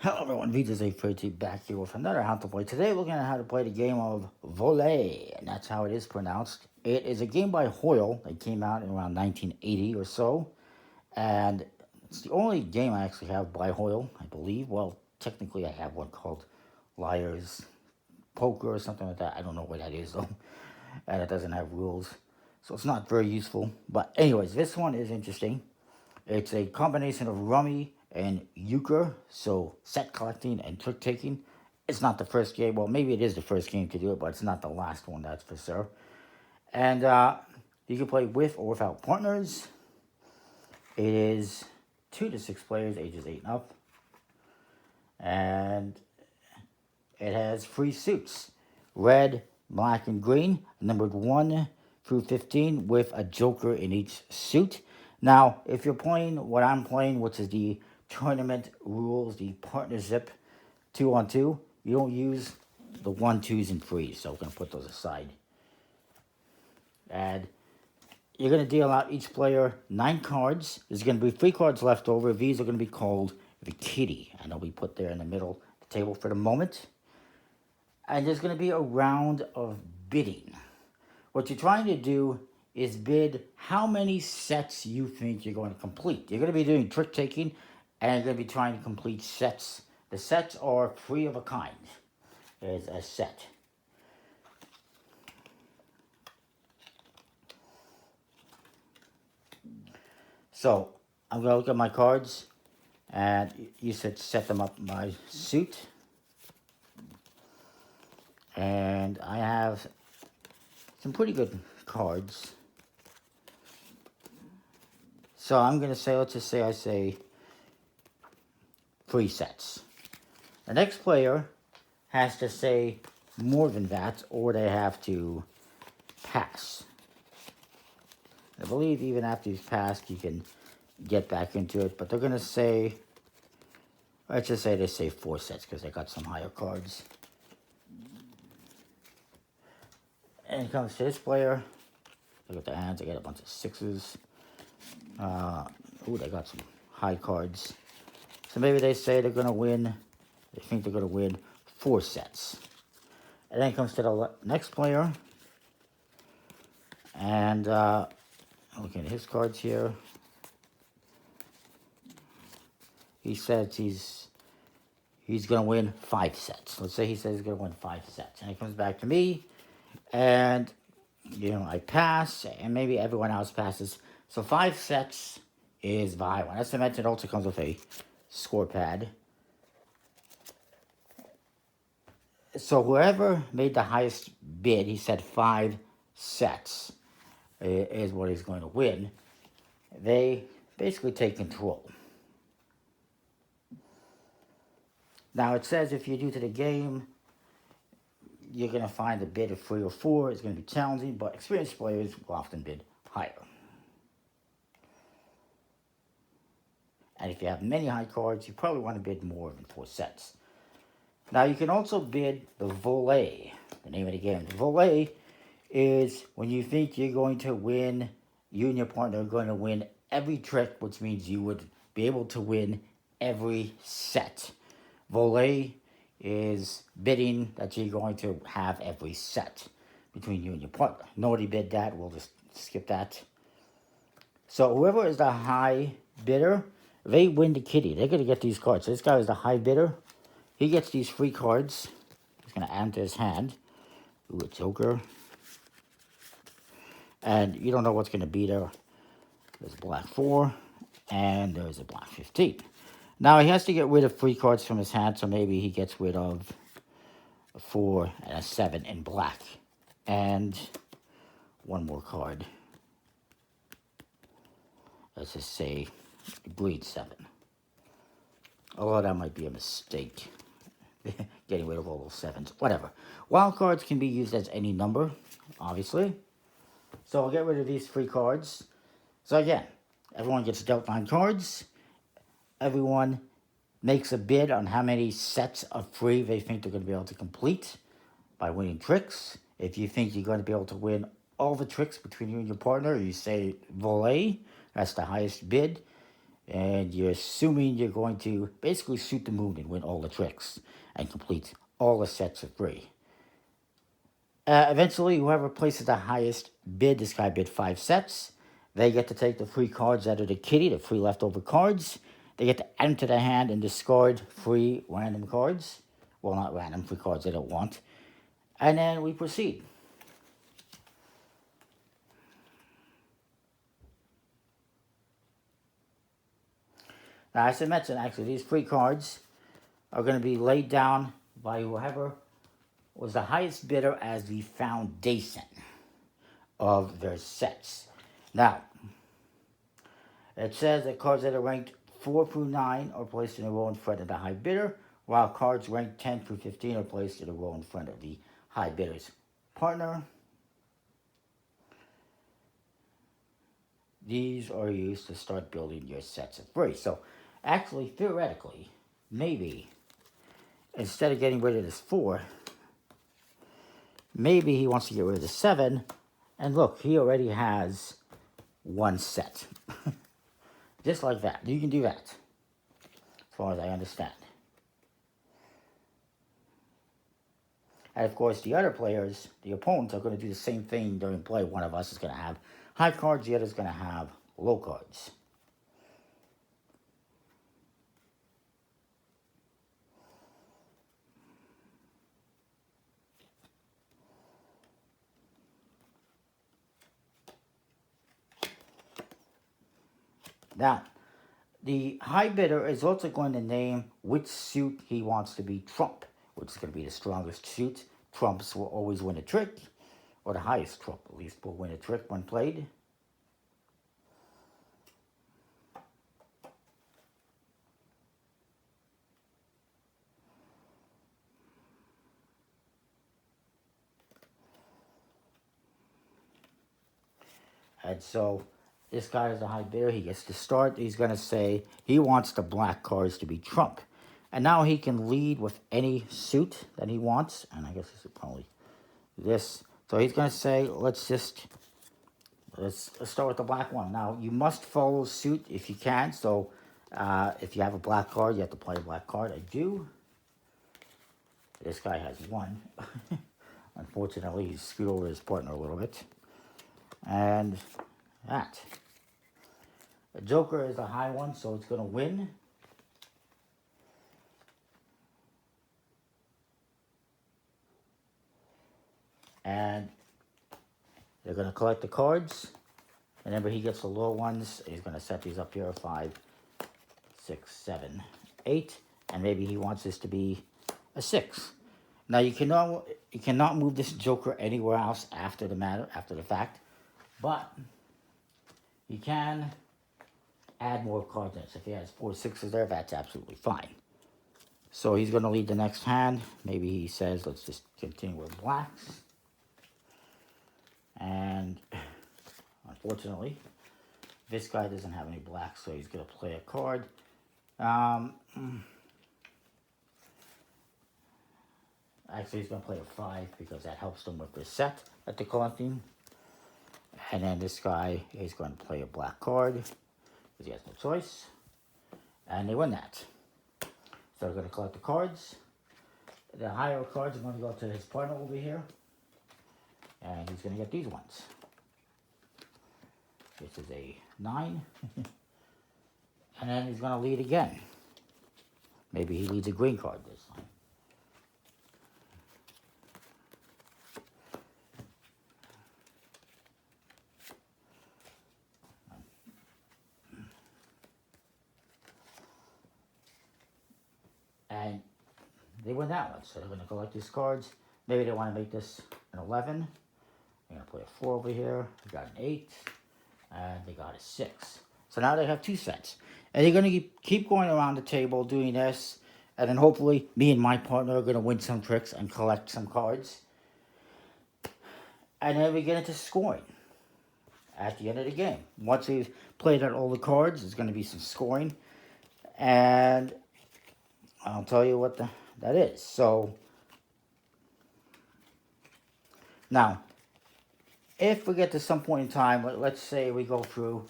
Hello everyone, VJ's back here with another How to Play. Today we're looking at how to play the game of Vole, and that's how it is pronounced. It is a game by Hoyle that came out in around 1980 or so, and it's the only game I actually have by Hoyle, I believe. Well, technically I have one called Liar's Poker or something like that. I don't know what that is though, and it doesn't have rules, so it's not very useful. But anyways, this one is interesting. It's a combination of rummy and euchre, so set collecting and trick taking. It's not the first game. Well, maybe it is the first game to do it, but it's not the last one, that's for sure. And you can play with or without partners. It is 2 to 6 players, ages 8 and up. And it has 3 suits: red, black, and green, numbered 1 through 15, with a joker in each suit. Now, if you're playing what I'm playing, which is the tournament rules, the partnership 2-on-2, you don't use the 1, 2s, and 3s, so we're going to put those aside. And you're going to deal out each player 9 cards. There's going to be 3 cards left over. These are going to be called the kitty, and they'll be put there in the middle of the table for the moment. And there's going to be a round of bidding. What you're trying to do is bid how many sets you think you're going to complete. You're going to be doing trick taking, and you're going to be trying to complete sets. The sets are 3 of a kind. There's a set. So I'm going to look at my cards, and you should set them up by suit. And I have some pretty good cards. So I'm going to say, let's just say I say 3 sets. The next player has to say more than that, or they have to pass. I believe even after you've passed, you can get back into it, but they're going to say, let's just say they say 4 sets, because they got some higher cards. And it comes to this player. Look at the hands, they got a bunch of 6s. They got some high cards. So maybe they say they're going to win, they think they're going to win 4 sets. And then it comes to the next player. And looking at his cards here. He says he's going to win 5 sets. Let's say he says he's going to win 5 sets. And it comes back to me. And, I pass, and maybe everyone else passes. So 5 sets is the high one. As I mentioned, it also comes with a score pad. So whoever made the highest bid, he said 5 sets is what he's going to win. They basically take control. Now it says if you're new to the game, you're going to find a bid of 3 or 4. It's going to be challenging, but experienced players will often bid higher. And if you have many high cards, you probably want to bid more than 4 sets. Now you can also bid the Vole, the name of the game. The Vole is when you think you're going to win, you and your partner are going to win every trick, which means you would be able to win every set. Vole is bidding that you're going to have every set between you and your partner. Nobody bid that, we'll just skip that. So whoever is the high bidder, they win the kitty. They're going to get these cards. So this guy is the high bidder. He gets these 3 cards. He's going to add them to his hand. Ooh, a joker. And you don't know what's going to be there. There's a black 4, and there's a black 15. Now, he has to get rid of 3 cards from his hand, so maybe he gets rid of a 4 and a 7 in black. And 1 more card. Let's just say green 7. Although that might be a mistake. Getting rid of all those 7s. Whatever. Wild cards can be used as any number, obviously. So I'll get rid of these 3 cards. So again, everyone gets dealt 9 cards. Everyone makes a bid on how many sets of 3 they think they're going to be able to complete by winning tricks. If you think you're going to be able to win all the tricks between you and your partner, you say Vole, that's the highest bid. And you're assuming you're going to basically shoot the moon and win all the tricks and complete all the sets of 3. Eventually, whoever places the highest bid, this guy bid 5 sets, they get to take the 3 cards out of the kitty, the 3 leftover cards. They get to add them to their hand and discard 3 random cards. Well, not random, 3 cards they don't want. And then we proceed. Now, as I mentioned, actually, these 3 cards are going to be laid down by whoever was the highest bidder as the foundation of their sets. Now, it says that cards that are ranked 4 through 9 are placed in a row in front of the high bidder, while cards ranked 10 through 15 are placed in a row in front of the high bidder's partner. These are used to start building your sets of 3. So, actually, theoretically, maybe, instead of getting rid of this 4, maybe he wants to get rid of the 7, and look, he already has 1 set. Just like that. You can do that, as far as I understand. And of course, the other players, the opponents, are going to do the same thing during play. One of us is going to have high cards, the other is going to have low cards. Now, the high bidder is also going to name which suit he wants to be trump, which is going to be the strongest suit. Trumps will always win a trick, or the highest trump at least will win a trick when played. And so this guy is a high bidder. He gets to start. He's going to say he wants the black cards to be trump. And now he can lead with any suit that he wants. And I guess this is probably this. So he's going to say, let's start with the black one. Now, you must follow suit if you can. So if you have a black card, you have to play a black card. I do. This guy has 1. Unfortunately, he's screwed over his partner a little bit. And that. The Joker is a high one, so it's going to win. And they're going to collect the cards. And whenever he gets the low ones, he's going to set these up here, 5, 6, 7, 8. And maybe he wants this to be a 6. Now, you cannot move this Joker anywhere else after the fact. But you can add more cards in it. So if he has 4 6s there, that's absolutely fine. So he's going to lead the next hand. Maybe he says, let's just continue with blacks. And unfortunately, this guy doesn't have any blacks, so he's going to play a card. Actually, he's going to play a 5 because that helps them with the set that they're collecting. And then this guy is going to play a black card because he has no choice. And they win that. So they're going to collect the cards. The higher cards are going to go to his partner over here. And he's going to get these ones. This is a 9. And then he's going to lead again. Maybe he leads a green card this time. And they win that one. So they're going to collect these cards. Maybe they want to make this an 11. They're going to play a 4 over here. They got an 8. And they got a 6. So now they have 2 sets. And they're going to keep going around the table doing this. And then hopefully me and my partner are going to win some tricks and collect some cards. And then we get into scoring at the end of the game. Once we've played out all the cards, there's going to be some scoring. And I'll tell you what that is. So, now, if we get to some point in time, let's say we go through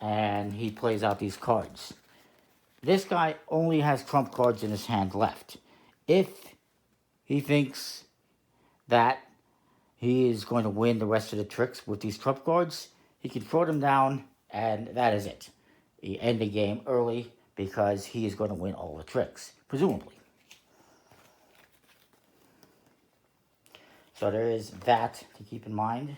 and he plays out these cards. This guy only has trump cards in his hand left. If he thinks that he is going to win the rest of the tricks with these trump cards, he can throw them down, and that is it. He end the game early because he is going to win all the tricks, presumably. So there is that to keep in mind.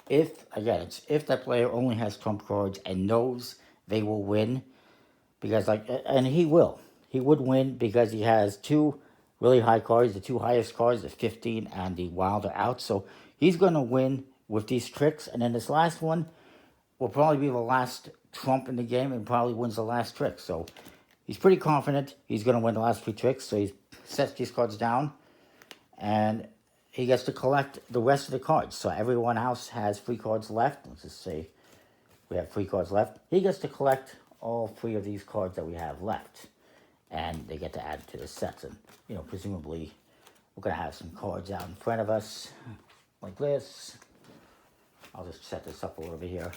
If, again, it's if that player only has trump cards and knows they will win, because and he will. He would win because he has two really high cards. The two highest cards, the 15 and the wild, are out. So he's going to win with these tricks. And then this last one will probably be the last trump in the game and probably wins the last trick. So he's pretty confident he's going to win the last three tricks. So he sets these cards down and he gets to collect the rest of the cards. So everyone else has 3 cards left. Let's just say we have 3 cards left. He gets to collect all 3 of these cards that we have left. And they get to add to the sets. And, presumably we're going to have some cards out in front of us like this. I'll just set this up a little bit here.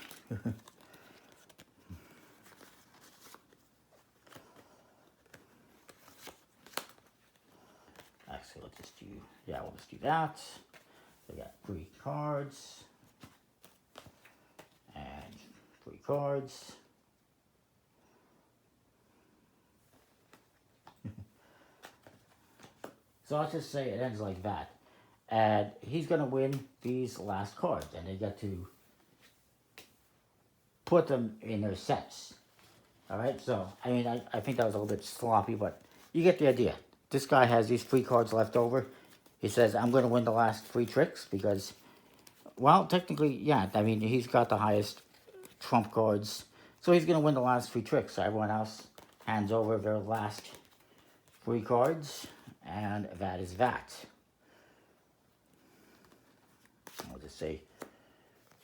Actually, let's just we'll just do that. We got 3 cards. And 3 cards. So let's just say it ends like that. And he's going to win these last cards. And they get to put them in their sets. Alright, so, I think that was a little bit sloppy, but you get the idea. This guy has these 3 cards left over. He says, I'm going to win the last 3 tricks because, well, technically, yeah, he's got the highest trump cards. So he's going to win the last 3 tricks. So everyone else hands over their last 3 cards. And that is that. I'll just say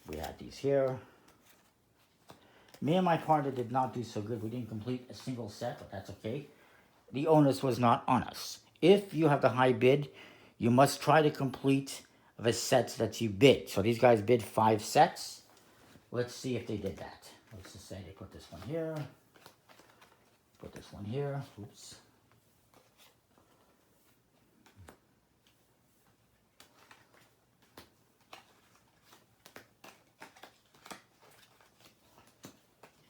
we had these here. Me and my partner did not do so good. We didn't complete a single set, but that's okay. The onus was not on us. If you have the high bid, you must try to complete the sets that you bid. So these guys bid 5 sets. Let's see if they did that. Let's just say they put this one here. Put this one here. Oops.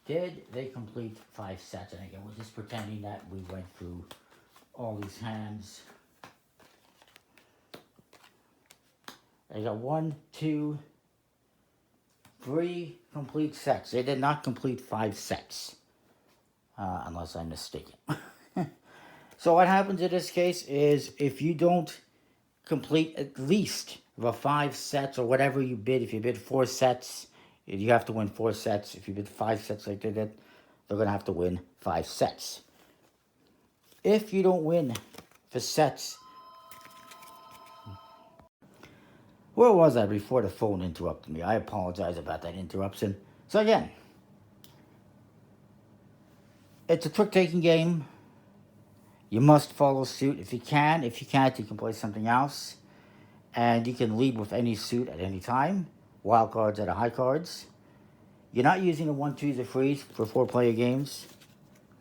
Did they complete 5 sets? And again, we're just pretending that we went through all these hands. They got 1, 2, 3 complete sets. They did not complete 5 sets. Unless I'm mistaken. So what happens in this case is if you don't complete at least the 5 sets or whatever you bid, if you bid 4 sets, you have to win 4 sets. If you bid 5 sets like they did, they're going to have to win 5 sets. If you don't win the sets... Where was I before the phone interrupted me? I apologize about that interruption. So again, it's a trick-taking game. You must follow suit if you can. If you can't, you can play something else. And you can lead with any suit at any time. Wild cards at high cards. You're not using the 1, 2s, or 3s for 4-player games.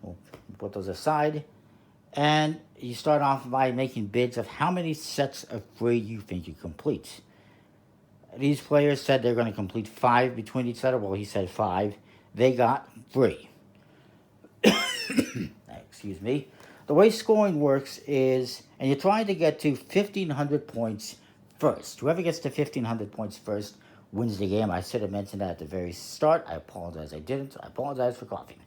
We'll put those aside. And you start off by making bids of how many sets of 3 you think you complete. These players said they're going to complete 5 between each other. Well, he said 5. They got 3. Excuse me. The way scoring works is, and you're trying to get to 1,500 points first. Whoever gets to 1,500 points first wins the game. I should have mentioned that at the very start. I apologize I didn't. I apologize for coughing.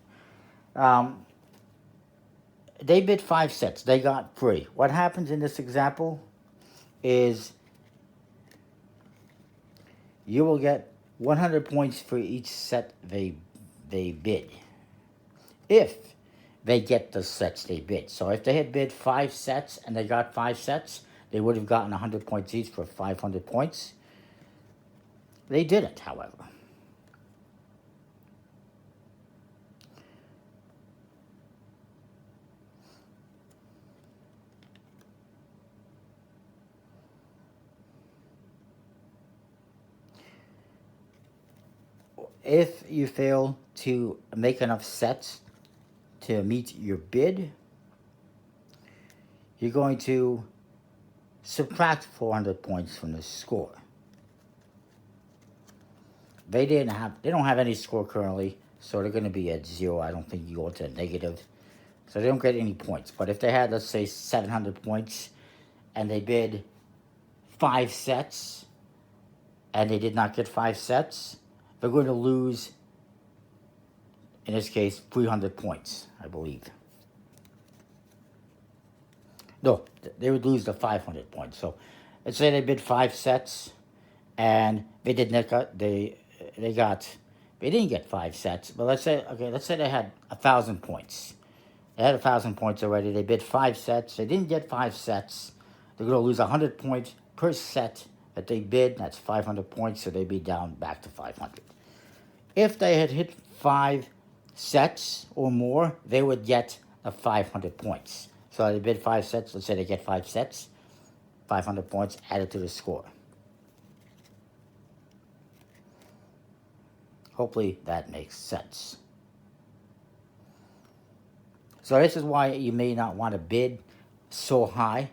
They bid 5 sets. They got 3. What happens in this example is you will get 100 points for each set they bid. If they get the sets they bid. So if they had bid 5 sets and they got 5 sets, they would have gotten 100 points each for 500 points. They didn't, however. If you fail to make enough sets to meet your bid, you're going to subtract 400 points from the score. They don't have any score currently, so they're going to be at 0. I don't think you go to negative, so they don't get any points. But if they had, let's say, 700 points, and they bid 5 sets, and they did not get 5 sets, they're going to lose, in this case, 300 points, I believe. No, they would lose the 500 points. So let's say they bid 5 sets, and they didn't get 5 sets. But let's say they had 1,000 points. They had 1,000 points already. They bid 5 sets. They didn't get 5 sets. They're going to lose 100 points per set that they bid. That's 500 points, so they'd be down back to 500. If they had hit 5 sets or more, they would get the 500 points. So they bid 5 sets. Let's say they get 5 sets, 500 points added to the score. Hopefully that makes sense. So this is why you may not want to bid so high.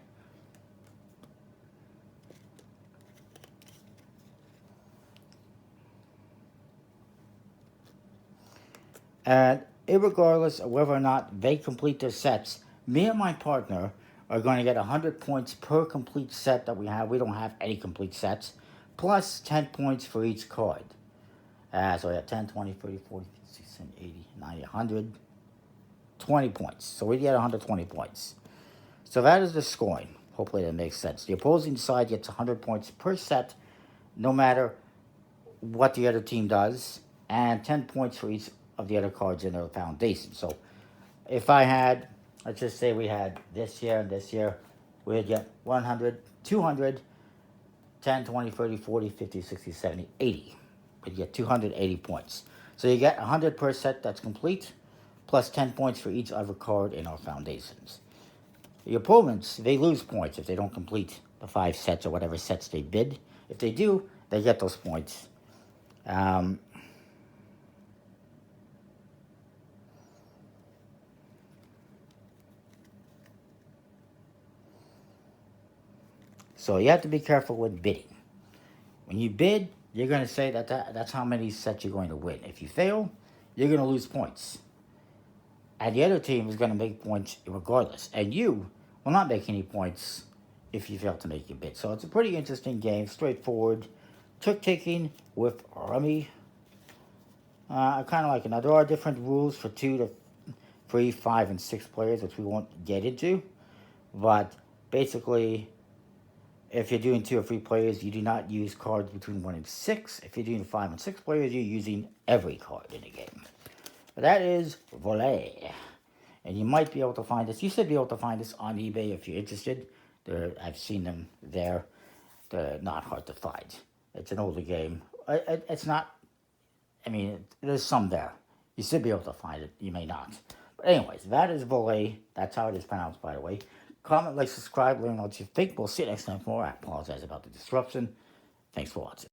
And irregardless of whether or not they complete their sets, me and my partner are going to get 100 points per complete set that we have. We don't have any complete sets, plus 10 points for each card. So we have 10, 20, 30, 40, 50, 60, 70, 80, 90, 100, 20 points. So we get 120 points. So that is the scoring. Hopefully that makes sense. The opposing side gets 100 points per set, no matter what the other team does, and 10 points for each of the other cards in their foundation. So if I had, let's just say we had this year and this year, we'd get 100, 200, 10, 20, 30, 40, 50, 60, 70, 80. We'd get 280 points. So you get 100 per set that's complete, plus 10 points for each other card in our foundations. The opponents, they lose points if they don't complete the 5 sets or whatever sets they bid. If they do, they get those points. So you have to be careful with bidding. When you bid, you're going to say that's how many sets you're going to win. If you fail, you're going to lose points. And the other team is going to make points regardless. And you will not make any points if you fail to make your bid. So it's a pretty interesting game, straightforward, trick-taking with rummy. I kind of like it. Now, there are different rules for 2 to 3, 5, and 6 players, which we won't get into. But basically, if you're doing 2 or 3 players, you do not use cards between 1 and 6. If you're doing 5 and 6 players, you're using every card in the game. But that is Vole. And you might be able to find this. You should be able to find this on eBay if you're interested. I've seen them there. They're not hard to find. It's an older game. It's not, there's some there. You should be able to find it. You may not. But anyways, that is Vole. That's how it is pronounced, by the way. Comment, like, subscribe, let me know what you think. We'll see you next time for more. I apologize about the disruption. Thanks for watching.